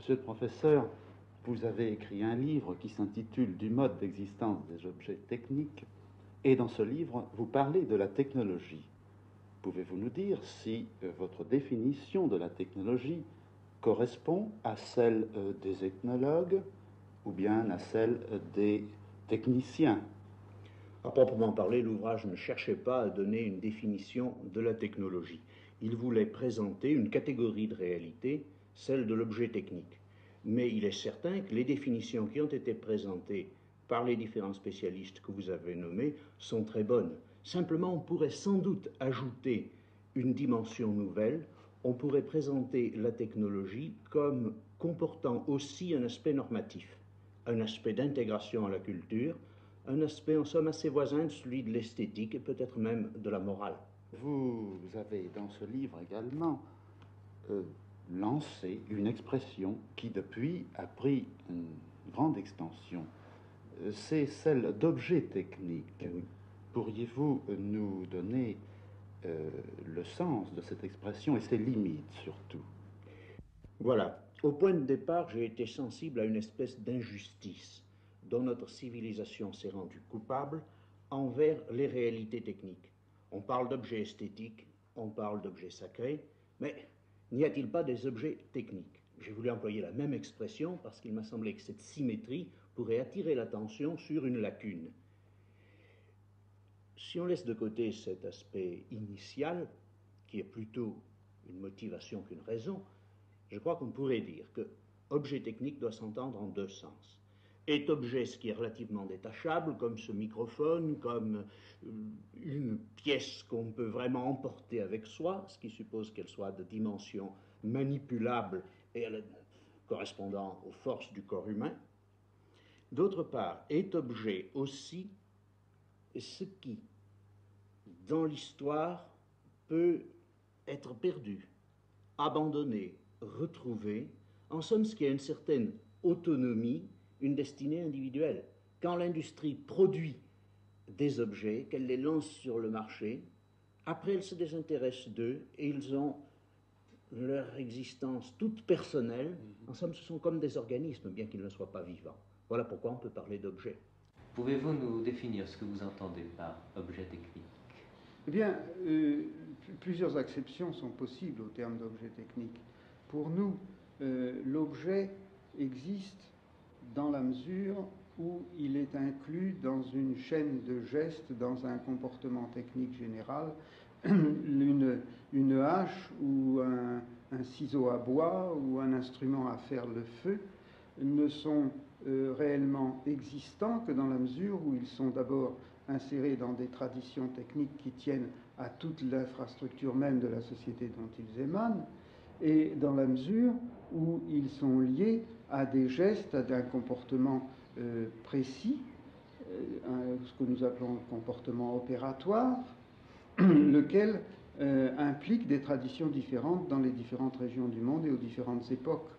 Monsieur le professeur, vous avez écrit un livre qui s'intitule Du mode d'existence des objets techniques, et dans ce livre, vous parlez de la technologie. Pouvez-vous nous dire si votre définition de la technologie correspond à celle des ethnologues ou bien à celle des techniciens? À proprement parler, l'ouvrage ne cherchait pas à donner une définition de la technologie. Il voulait présenter une catégorie de réalité, celle de l'objet technique. Mais il est certain que les définitions qui ont été présentées par les différents spécialistes que vous avez nommés sont très bonnes. Simplement, on pourrait sans doute ajouter une dimension nouvelle. On pourrait présenter la technologie comme comportant aussi un aspect normatif, un aspect d'intégration à la culture, un aspect en somme assez voisin de celui de l'esthétique et peut-être même de la morale. Vous avez dans ce livre également lancé une expression qui depuis a pris une grande extension. C'est celle d'objet technique. Oui. Pourriez-vous nous donner le sens de cette expression et ses limites surtout? Voilà. Au point de départ, j'ai été sensible à une espèce d'injustice dont notre civilisation s'est rendue coupable envers les réalités techniques. On parle d'objets esthétiques, on parle d'objets sacrés, mais n'y a-t-il pas des objets techniques? J'ai voulu employer la même expression parce qu'il m'a semblé que cette symétrie pourrait attirer l'attention sur une lacune. Si on laisse de côté cet aspect initial, qui est plutôt une motivation qu'une raison, je crois qu'on pourrait dire que objet technique doit s'entendre en deux sens. Est objet ce qui est relativement détachable, comme ce microphone, comme une pièce qu'on peut vraiment emporter avec soi, ce qui suppose qu'elle soit de dimension manipulable et correspondant aux forces du corps humain. D'autre part, est objet aussi ce qui, dans l'histoire, peut être perdu, abandonné, retrouvé, en somme ce qui a une certaine autonomie, une destinée individuelle. Quand l'industrie produit des objets, qu'elle les lance sur le marché, après elle se désintéresse d'eux et ils ont leur existence toute personnelle. En somme, ce sont comme des organismes, bien qu'ils ne soient pas vivants. Voilà pourquoi on peut parler d'objets. Pouvez-vous nous définir ce que vous entendez par objet technique? Eh bien, plusieurs acceptions sont possibles au terme d'objet technique. Pour nous, l'objet existe dans la mesure où il est inclus dans une chaîne de gestes, dans un comportement technique général. Une hache ou un ciseau à bois ou un instrument à faire le feu ne sont réellement existants que dans la mesure où ils sont d'abord insérés dans des traditions techniques qui tiennent à toute l'infrastructure même de la société dont ils émanent, et dans la mesure où ils sont liés à des gestes, à un comportement précis, ce que nous appelons le comportement opératoire, lequel implique des traditions différentes dans les différentes régions du monde et aux différentes époques.